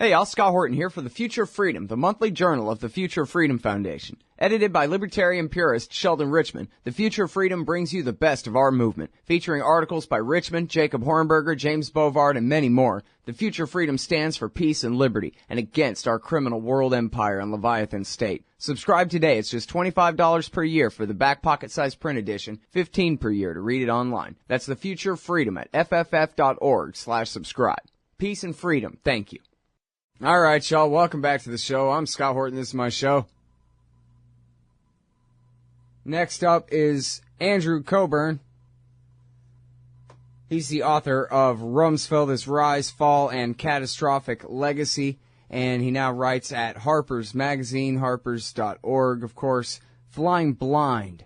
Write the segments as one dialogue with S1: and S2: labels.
S1: Hey, I'll Scott Horton here for The Future of Freedom, the monthly journal of the Future of Freedom Foundation. Edited by libertarian purist Sheldon Richman, The Future of Freedom brings you the best of our movement, featuring articles by Richman, Jacob Hornberger, James Bovard, and many more. The Future of Freedom stands for peace and liberty, and against our criminal world empire and Leviathan state. Subscribe today. It's just $25 per year for the back pocket-sized print edition, $15 per year to read it online. That's The Future of Freedom at fff.org/subscribe. Peace and freedom. Thank you. All right, y'all. Welcome back to the show. I'm Scott Horton. This is my show. Next up is Andrew Cockburn. He's the author of Rumsfeld, Rise, Fall, and Catastrophic Legacy, and he now writes at Harper's Magazine, harpers.org. Of course, Flying Blind,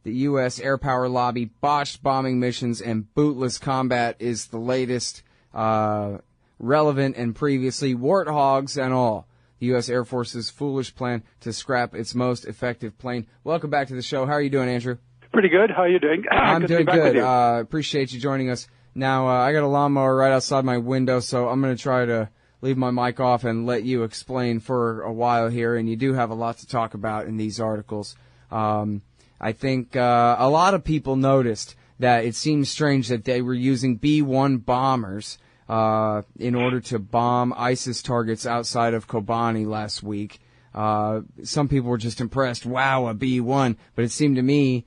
S1: the U.S. air power lobby, botched bombing missions, and bootless combat is the latest relevant and previously warthogs and all. The U.S. Air Force's foolish plan to scrap its most effective plane. Welcome back to the show. How are you doing, Andrew?
S2: Pretty good. How are you doing?
S1: I'm doing good. Appreciate you joining us. Now, I got a lawnmower right outside my window, so I'm going to try to leave my mic off and let you explain for a while here, and you do have a lot to talk about in these articles. I think a lot of people noticed that it seems strange that they were using B-1 bombers in order to bomb ISIS targets outside of Kobani last week. Some people were just impressed. Wow, a B-1. But it seemed to me,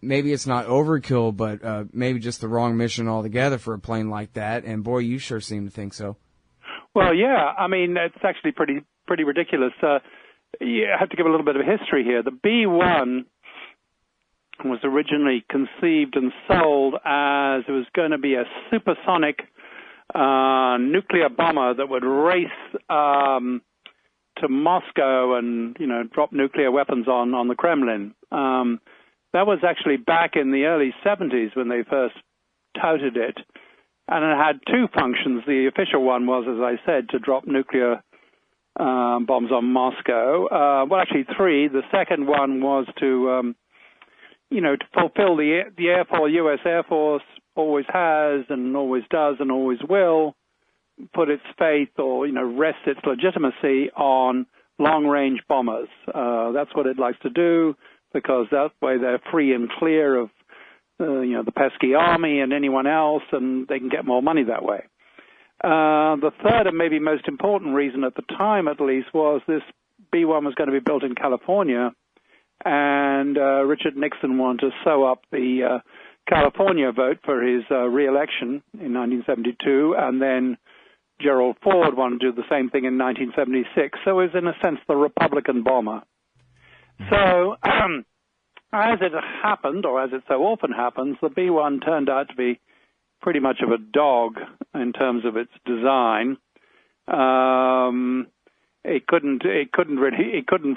S1: maybe it's not overkill, but maybe just the wrong mission altogether for a plane like that. And boy, you sure seem to think so.
S2: Well, yeah. I mean, it's actually pretty ridiculous. You have to give a little bit of history here. The B-1 was originally conceived and sold as it was going to be a supersonic nuclear bomber that would race to Moscow and, drop nuclear weapons on the Kremlin. That was actually back in the early 70s when they first touted it. And it had two functions. The official one was, as I said, to drop nuclear bombs on Moscow. Well, actually three. The second one was to, to fulfill the Air Force, U.S. Air Force, always has and always does and always will put its faith or, rest its legitimacy on long-range bombers. That's what it likes to do because that way they're free and clear of, the pesky army and anyone else, and they can get more money that way. The third and maybe most important reason at the time, at least, was this B-1 was going to be built in California, and Richard Nixon wanted to sew up the California vote for his re-election in 1972, and then Gerald Ford wanted to do the same thing in 1976. So it was, in a sense, the Republican bomber. So as it happened, or as it so often happens, the B-1 turned out to be pretty much of a dog in terms of its design. It couldn't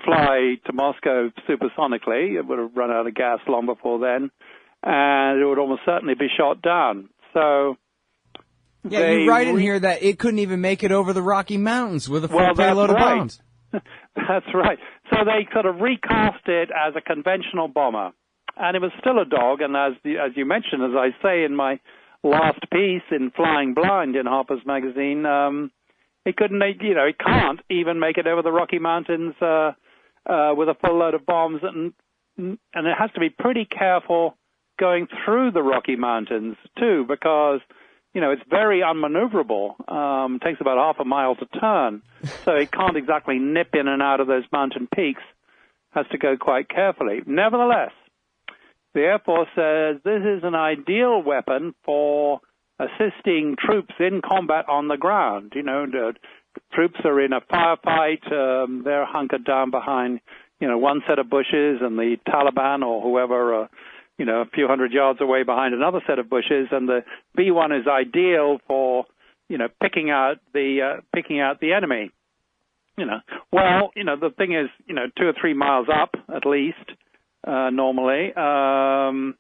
S2: fly to Moscow supersonically. It would have run out of gas long before then. And it would almost certainly be shot down. So,
S1: yeah, you write in here that it couldn't even make it over the Rocky Mountains with a full payload of bombs.
S2: That's right. So they sort of recast it as a conventional bomber, and it was still a dog. And as you mentioned, as I say in my last piece in Flying Blind in Harper's Magazine, it couldn't make, it can't even make it over the Rocky Mountains with a full load of bombs, and it has to be pretty careful going through the Rocky Mountains, too, because, it's very unmaneuverable. It takes about half a mile to turn, so it can't exactly nip in and out of those mountain peaks. Has to go quite carefully. Nevertheless, the Air Force says this is an ideal weapon for assisting troops in combat on the ground. The troops are in a firefight. They're hunkered down behind, one set of bushes, and the Taliban or whoever a few hundred yards away behind another set of bushes, and the B-1 is ideal for, picking out the enemy. The thing is, 2 or 3 miles up at least, normally, and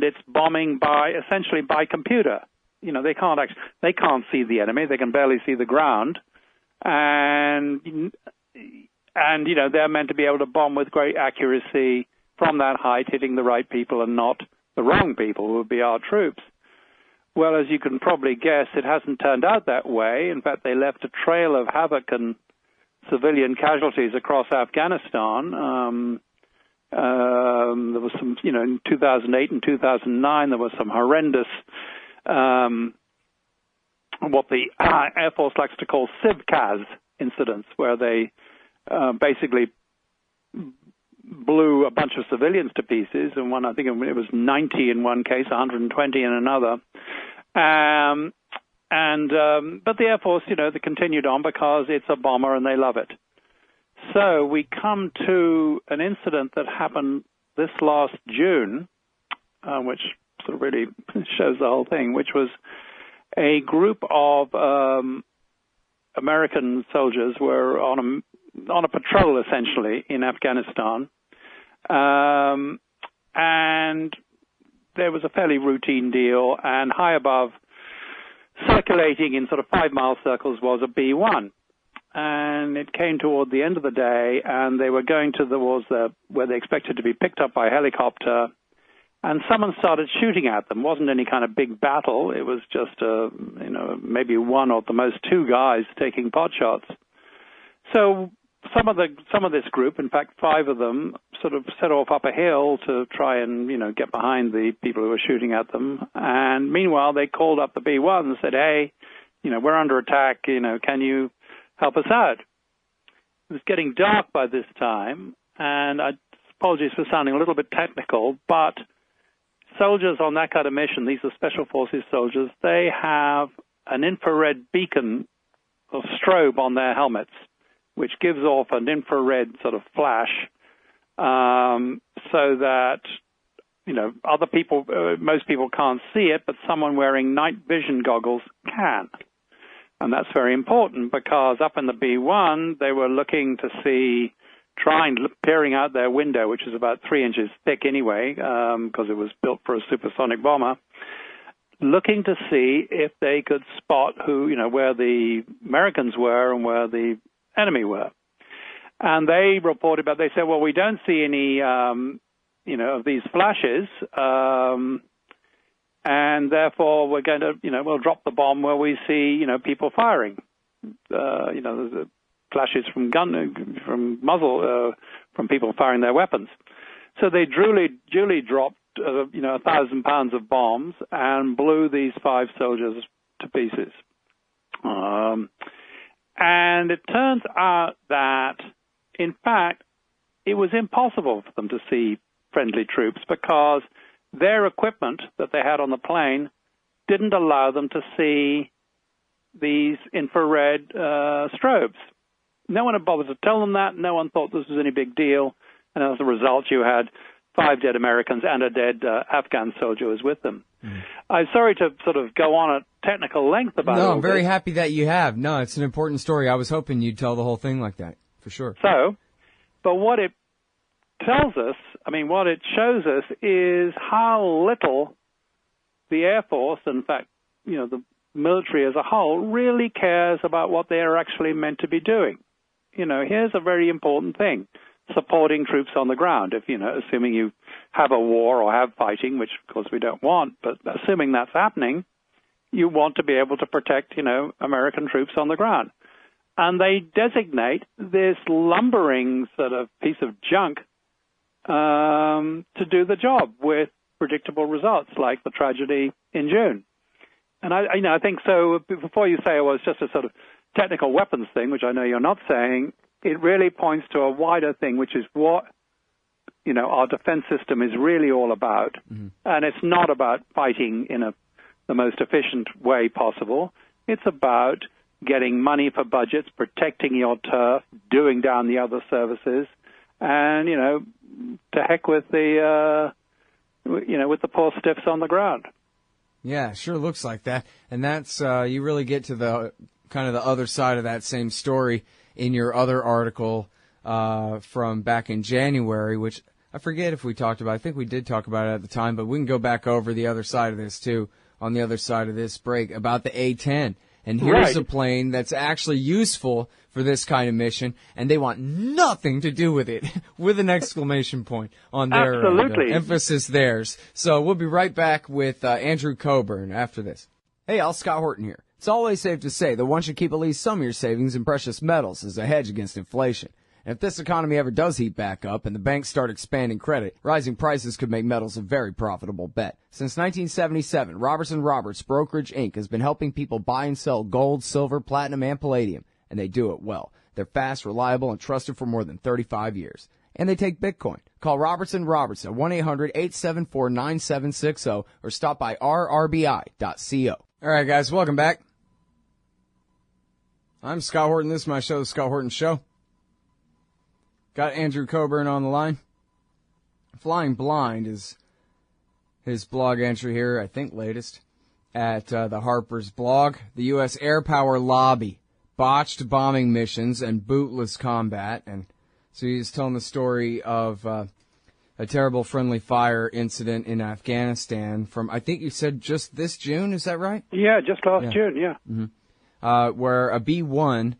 S2: it's bombing essentially by computer. They can't see the enemy. They can barely see the ground, and they're meant to be able to bomb with great accuracy from that height, hitting the right people and not the wrong people, who would be our troops. Well, as you can probably guess, it hasn't turned out that way. In fact, they left a trail of havoc and civilian casualties across Afghanistan. There was some, in 2008 and 2009, there was some horrendous, what the Air Force likes to call CIVCAS incidents, where they basically blew a bunch of civilians to pieces, and I think it was 90 in one case, 120 in another. But the Air Force, they continued on because it's a bomber and they love it. So we come to an incident that happened this last June, which sort of really shows the whole thing, which was a group of American soldiers were on a patrol, essentially, in Afghanistan. And there was a fairly routine deal, and high above, circulating in sort of 5-mile circles, was a B-1. And it came toward the end of the day, and they were going towards where they expected to be picked up by helicopter, and someone started shooting at them. It wasn't any kind of big battle. It was just, maybe one or at the most two guys taking pot shots. So some of this group, in fact 5 of them, sort of set off up a hill to try and, get behind the people who were shooting at them. And meanwhile, they called up the B-1 and said, hey, we're under attack, can you help us out? It was getting dark by this time, and apologies for sounding a little bit technical, but soldiers on that kind of mission, these are Special Forces soldiers, they have an infrared beacon or strobe on their helmets, which gives off an infrared sort of flash, so that, other people, most people can't see it, but someone wearing night vision goggles can. And that's very important because up in the B-1, they were looking to see, peering out their window, which is about 3 inches thick anyway, because it was built for a supersonic bomber, looking to see if they could spot where the Americans were and where the enemy were. And they reported back, they said, well, we don't see any, of these flashes, and therefore we're going to, we'll drop the bomb where we see, people firing. There's flashes from muzzle, from people firing their weapons. So they duly dropped, 1,000 pounds of bombs and blew these 5 soldiers to pieces. And it turns out that, in fact, it was impossible for them to see friendly troops because their equipment that they had on the plane didn't allow them to see these infrared strobes. No one had bothered to tell them that. No one thought this was any big deal. And as a result, you had 5 dead Americans and a dead Afghan soldier who was with them. Mm. I'm sorry to sort of go on at technical length about it.
S1: No, I'm very happy that you have. No, it's an important story. I was hoping you'd tell the whole thing like that, for sure.
S2: So, but what it tells us, what it shows us is how little the Air Force, in fact, the military as a whole, really cares about what they are actually meant to be doing. Here's a very important thing. Supporting troops on the ground. If, assuming you have a war or have fighting, which of course we don't want, but assuming that's happening, you want to be able to protect, American troops on the ground. And they designate this lumbering sort of piece of junk to do the job with predictable results, like the tragedy in June. And I think so. Before you say, it's just a sort of technical weapons thing, which I know you're not saying, it really points to a wider thing, which is what, our defense system is really all about. Mm-hmm. And it's not about fighting in the most efficient way possible. It's about getting money for budgets, protecting your turf, doing down the other services, and, to heck with the, with the poor stiffs on the ground.
S1: Yeah, sure looks like that. And that's, you really get to the kind of the other side of that same story in your other article from back in January, which I forget if we talked about. I think we did talk about it at the time, but we can go back over the other side of this, too, on the other side of this break, about the A-10 And here's a plane that's actually useful for this kind of mission, and they want nothing to do with it, with an exclamation point on their
S2: Absolutely.
S1: Emphasis theirs. So we'll be right back with Andrew Cockburn after this. Hey, Al, Scott Horton here. It's always safe to say that one should keep at least some of your savings in precious metals as a hedge against inflation. And if this economy ever does heat back up and the banks start expanding credit, rising prices could make metals a very profitable bet. Since 1977, Roberts Brokerage Inc. has been helping people buy and sell gold, silver, platinum, and palladium, and they do it well. They're fast, reliable, and trusted for more than 35 years. And they take Bitcoin. Call Robertson at 1-800-874-9760 or stop by rrbi.co. All right, guys, welcome back. I'm Scott Horton. This is my show, The Scott Horton Show. Got Andrew Cockburn on the line. Flying Blind is his blog entry here, I think latest, at the Harper's blog. The U.S. Air Power Lobby, botched bombing missions and bootless combat. And so he's telling the story of a terrible friendly fire incident in Afghanistan from, I think you said just this June, is that right?
S2: Yeah, just last June, yeah.
S1: Mm-hmm. Where a B-1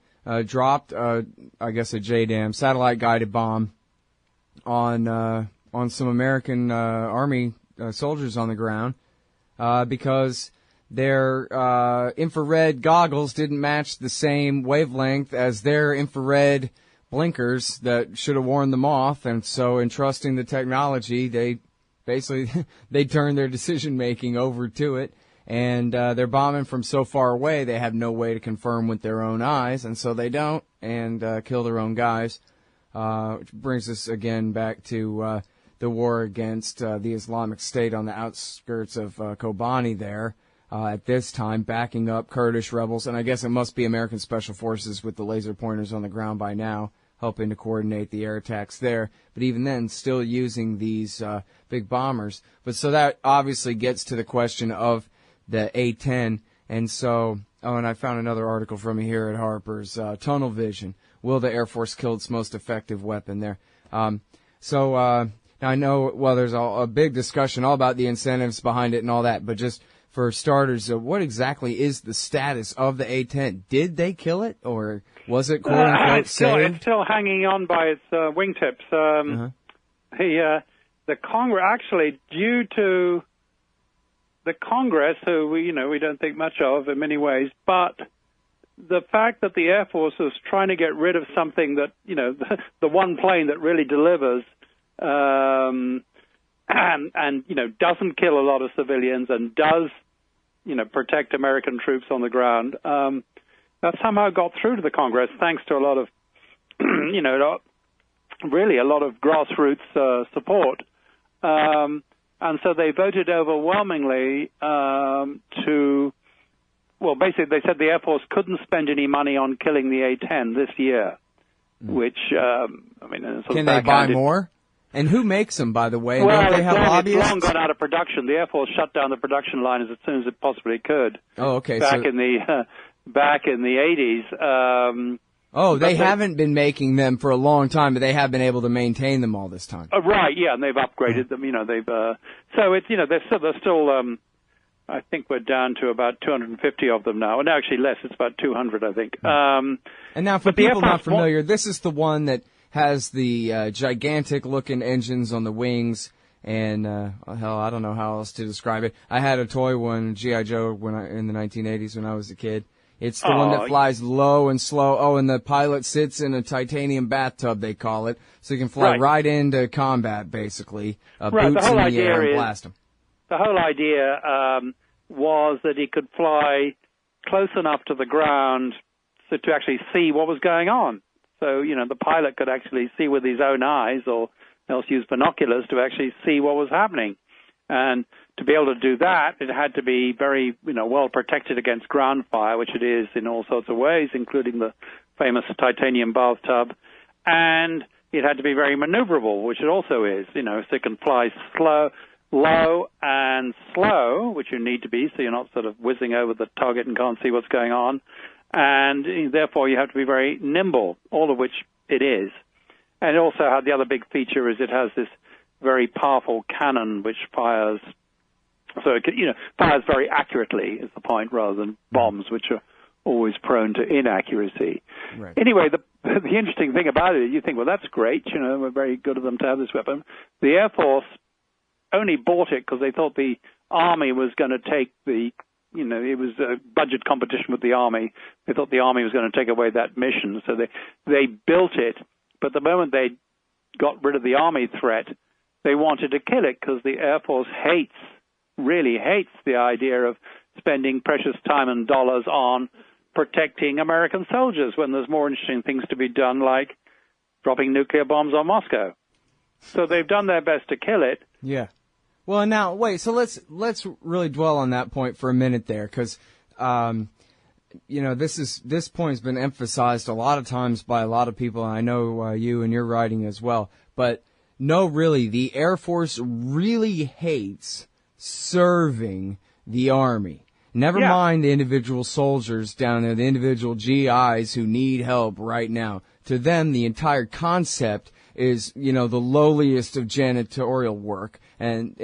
S1: dropped, I guess, a JDAM satellite-guided bomb on some American Army soldiers on the ground because their infrared goggles didn't match the same wavelength as their infrared blinkers that should have warned them off, and so in trusting the technology, they basically they turned their decision-making over to it. And they're bombing from so far away, they have no way to confirm with their own eyes, and so they don't, and kill their own guys. Which brings us again back to the war against the Islamic State on the outskirts of Kobani there, at this time, backing up Kurdish rebels. And I guess it must be American Special Forces with the laser pointers on the ground by now, helping to coordinate the air attacks there. But even then, still using these big bombers. But so that obviously gets to the question of the A-10, and so, and I found another article from here at Harper's, tunnel vision. Will the Air Force kill its most effective weapon there? Now I know, well, there's a big discussion all about the incentives behind it and all that, but just for starters, what exactly is the status of the A-10? Did they kill it, or was it quote-unquote saved?
S2: It's still hanging on by its wingtips. The Congress, actually, due to the Congress, who we don't think much of in many ways, but the fact that the Air Force is trying to get rid of something that, the one plane that really delivers, and doesn't kill a lot of civilians and does, protect American troops on the ground, that somehow got through to the Congress thanks to a lot of, really a lot of grassroots support. And so they voted overwhelmingly basically they said the Air Force couldn't spend any money on killing the A-10 this year, which,
S1: Can they buy more? And who makes them, by the way?
S2: Well,
S1: Don't they have lobbyists?
S2: It's long gone out of production. The Air Force shut down the production line as soon as it possibly could.
S1: Oh, okay.
S2: Back in the 80s.
S1: They haven't been making them for a long time, but they have been able to maintain them all this time.
S2: Right, yeah, and they've upgraded them. So it's they're still. I think we're down to about 250 of them now, and actually less. It's about 200, I think.
S1: And now, for people not familiar, this is the one that has the gigantic-looking engines on the wings, and I don't know how else to describe it. I had a toy one, G.I. Joe, in the 1980s when I was a kid. It's the one that flies low and slow. Oh, and the pilot sits in a titanium bathtub, they call it, so you can fly right into combat, basically. Boots in the air and blast them.
S2: The whole idea was that he could fly close enough to the ground to actually see what was going on. So, the pilot could actually see with his own eyes, or else use binoculars to actually see what was happening. And to be able to do that, it had to be very, well protected against ground fire, which it is in all sorts of ways, including the famous titanium bathtub. And it had to be very maneuverable, which it also is, so it can fly low and slow, which you need to be, so you're not sort of whizzing over the target and can't see what's going on. And therefore you have to be very nimble, all of which it is. And it also had the other big feature is it has this very powerful cannon which fires, so it fires very accurately is the point, rather than bombs which are always prone to inaccuracy.
S1: Right.
S2: Anyway, the interesting thing about it, you think, well, that's great, we're very good of them to have this weapon. The Air Force only bought it because they thought the Army was going to take it was a budget competition with the Army. They thought the Army was going to take away that mission, so they built it. But the moment they got rid of the Army threat, they wanted to kill it because the Air Force really hates the idea of spending precious time and dollars on protecting American soldiers when there's more interesting things to be done, like dropping nuclear bombs on Moscow. So they've done their best to kill it.
S1: Yeah. Well, now wait. So let's really dwell on that point for a minute there, because this point has been emphasized a lot of times by a lot of people, and I know you and your writing as well. But no, really, the Air Force really hates serving the Army. Never mind the individual soldiers down there, the individual GIs who need help right now. To them, the entire concept is, the lowliest of janitorial work, and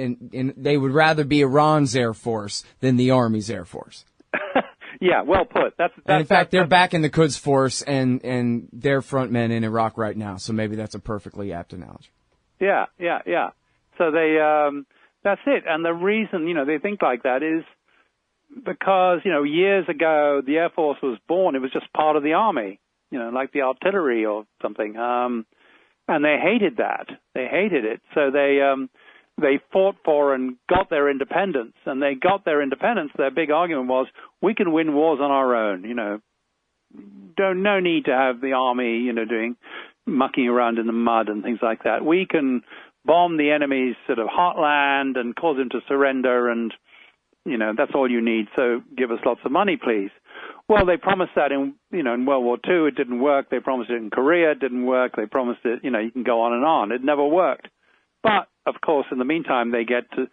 S1: they would rather be Iran's Air Force than the Army's Air Force.
S2: Yeah, well put.
S1: And in fact, they're back in the Quds Force and they're front men in Iraq right now, so maybe that's a perfectly apt analogy.
S2: Yeah. So they, that's it. And the reason, they think like that is because, years ago, the Air Force was born, it was just part of the Army, like the artillery or something. And they hated that. They hated it. So they fought for and got their independence. And they got their independence. Their big argument was, we can win wars on our own, no need to have the Army, mucking around in the mud and things like that. We can bomb the enemy's sort of heartland and cause him to surrender, and that's all you need, so give us lots of money, please. Well, they promised that in World War II. It didn't work. They promised it in Korea. It didn't work. They promised it, you can go on and on. It never worked. But, of course, in the meantime, they get to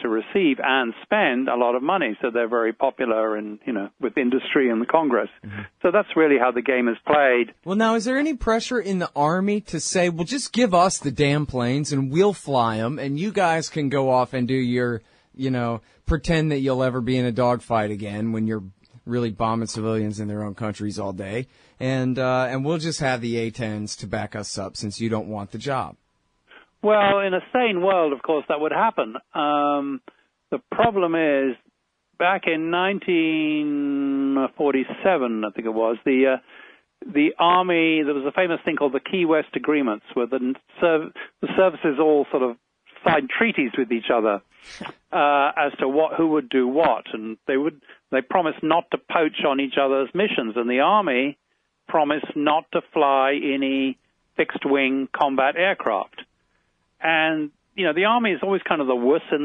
S2: receive and spend a lot of money, so they're very popular and, with industry and the Congress. Mm-hmm. So that's really how the game is played.
S1: Well, now, is there any pressure in the Army to say, well, just give us the damn planes and we'll fly them, and you guys can go off and do your, pretend that you'll ever be in a dogfight again when you're really bombing civilians in their own countries all day, and we'll just have the A-10s to back us up since you don't want the job?
S2: Well, in a sane world, of course, that would happen. The problem is, back in 1947, I think it was, the Army, there was a famous thing called the Key West Agreements, where the services all sort of signed treaties with each other as to who would do what, and they promised not to poach on each other's missions, and the Army promised not to fly any fixed-wing combat aircraft. And, the Army is always kind of the wuss in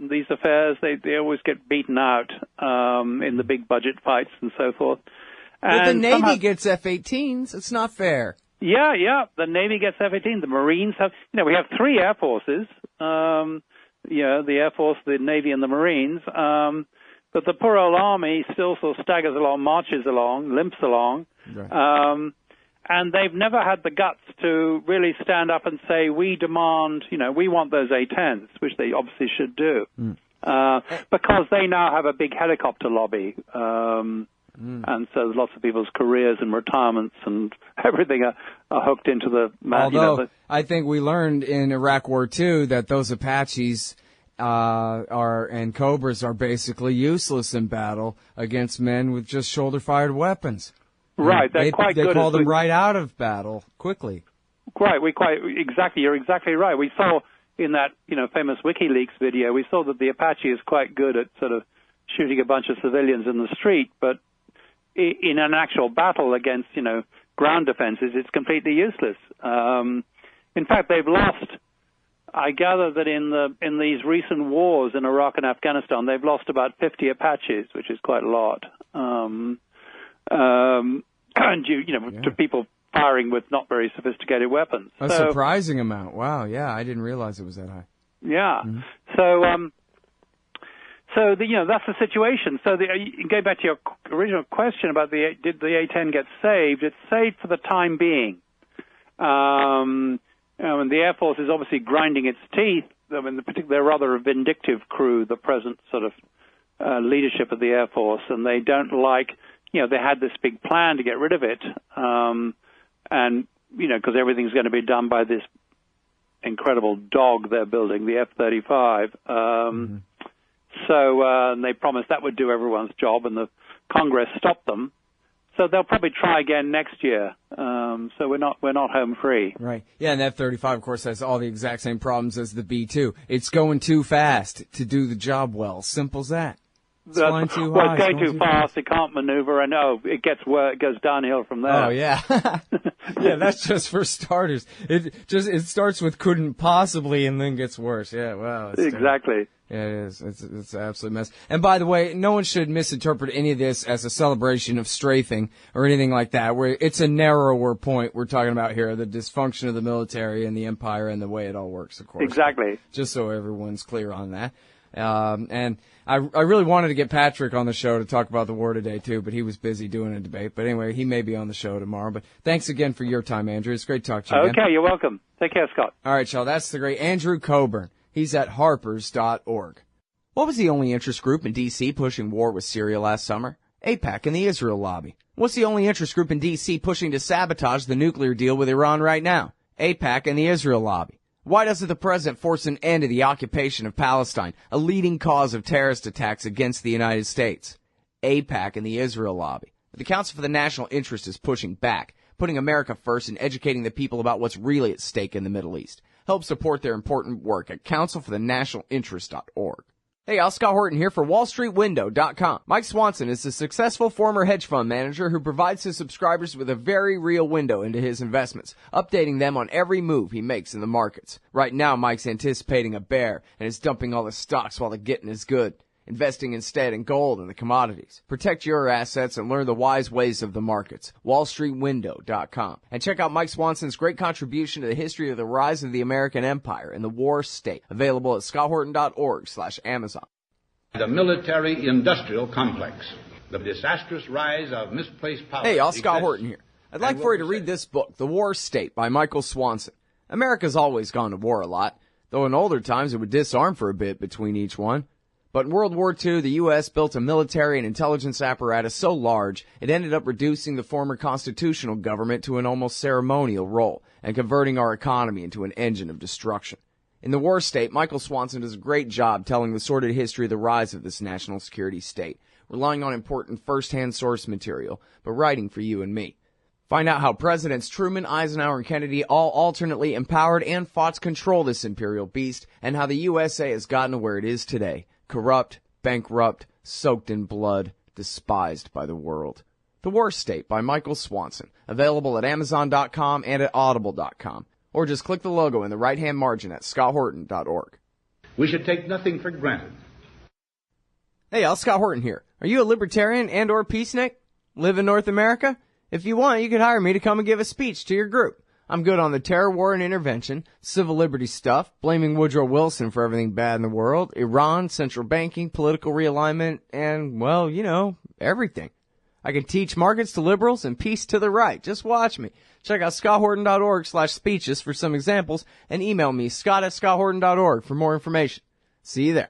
S2: these affairs. They always get beaten out in the big budget fights and so forth.
S1: But the Navy gets F-18s. It's not fair.
S2: Yeah. The Navy gets F-18. The Marines have, we have three Air Forces. The Air Force, the Navy, and the Marines. But the poor old Army still sort of staggers along, marches along, limps along. Right. And they've never had the guts to really stand up and say, we demand, we want those A-10s, which they obviously should do, because they now have a big helicopter lobby. And so lots of people's careers and retirements and everything are hooked into the...
S1: Although, I think we learned in Iraq War II that those Apaches and Cobras are basically useless in battle against men with just shoulder-fired weapons.
S2: Right, they're quite good.
S1: They call them right out of battle quickly.
S2: Right, exactly. You're exactly right. We saw in that famous WikiLeaks video, we saw that the Apache is quite good at sort of shooting a bunch of civilians in the street, but in an actual battle against ground defenses, it's completely useless. In fact, they've lost. I gather that in these recent wars in Iraq and Afghanistan, they've lost about 50 Apaches, which is quite a lot. And to people firing with not very sophisticated weapons.
S1: A surprising amount. Wow, yeah, I didn't realize it was that high.
S2: Yeah. Mm-hmm. So that's the situation. So going back to your original question about did the A-10 get saved? It's saved for the time being. And the Air Force is obviously grinding its teeth. I mean, they're rather a vindictive crew, the present sort of leadership of the Air Force, and they don't like they had this big plan to get rid of it, and because everything's going to be done by this incredible dog they're building, the F-35. So they promised that would do everyone's job, and the Congress stopped them. So they'll probably try again next year. So we're not home free.
S1: Right. Yeah, and the F-35, of course, has all the exact same problems as the B-2. It's going too fast to do the job well. Simple as that. It's flying too high.
S2: Well, it's going too fast. It can't maneuver, and it goes downhill from there.
S1: Oh yeah, yeah. That's just for starters. It starts with couldn't possibly, and then gets worse. Yeah, wow.
S2: Exactly.
S1: Yeah, it is. It's an absolute mess. And by the way, no one should misinterpret any of this as a celebration of strafing or anything like that. Where it's a narrower point we're talking about here: the dysfunction of the military and the empire and the way it all works. Of course.
S2: Exactly.
S1: Just so everyone's clear on that. And I really wanted to get Patrick on the show to talk about the war today too, but he was busy doing a debate. But anyway, he may be on the show tomorrow. But thanks again for your time, Andrew. It's great to talk to you again.
S2: Okay, you're welcome. Take care, Scott.
S1: All right, y'all. That's the great Andrew Cockburn. He's at harpers.org. What was the only interest group in D.C. pushing war with Syria last summer? AIPAC and the Israel lobby. What's the only interest group in D.C. pushing to sabotage the nuclear deal with Iran right now? AIPAC and the Israel lobby. Why doesn't the president force an end to the occupation of Palestine, a leading cause of terrorist attacks against the United States? AIPAC and the Israel lobby. The Council for the National Interest is pushing back, putting America first and educating the people about what's really at stake in the Middle East. Help support their important work at councilforthenationalinterest.org. Hey, y'all, Scott Horton here for WallStreetWindow.com. Mike Swanson is a successful former hedge fund manager who provides his subscribers with a very real window into his investments, updating them on every move he makes in the markets. Right now, Mike's anticipating a bear and is dumping all the stocks while the getting is good, investing instead in gold and the commodities. Protect your assets and learn the wise ways of the markets. WallStreetWindow.com. And check out Mike Swanson's great contribution to the history of the rise of the American empire and the war state. Available at scotthorton.org/Amazon.
S3: The military-industrial complex. The disastrous rise of misplaced power.
S1: Hey, y'all, Scott Horton here. I'd like for you to read this book, The War State by Michael Swanson. America's always gone to war a lot, though in older times it would disarm for a bit between each one. But in World War II, the U.S. built a military and intelligence apparatus so large, it ended up reducing the former constitutional government to an almost ceremonial role and converting our economy into an engine of destruction. In The War State, Michael Swanson does a great job telling the sordid history of the rise of this national security state, relying on important first-hand source material, but writing for you and me. Find out how Presidents Truman, Eisenhower, and Kennedy all alternately empowered and fought to control this imperial beast, and how the USA has gotten to where it is today. Corrupt, bankrupt, soaked in blood, despised by the world. The War State by Michael Swanson. Available at Amazon.com and at Audible.com. Or just click the logo in the right-hand margin at scotthorton.org.
S3: We should take nothing for granted.
S1: Hey, y'all, Scott Horton here. Are you a libertarian and or peacenik? Live in North America? If you want, you could hire me to come and give a speech to your group. I'm good on the terror war and intervention, civil liberty stuff, blaming Woodrow Wilson for everything bad in the world, Iran, central banking, political realignment, and, well, everything. I can teach markets to liberals and peace to the right. Just watch me. Check out scotthorton.org/speeches for some examples and email me, scott@scotthorton.org for more information. See you there.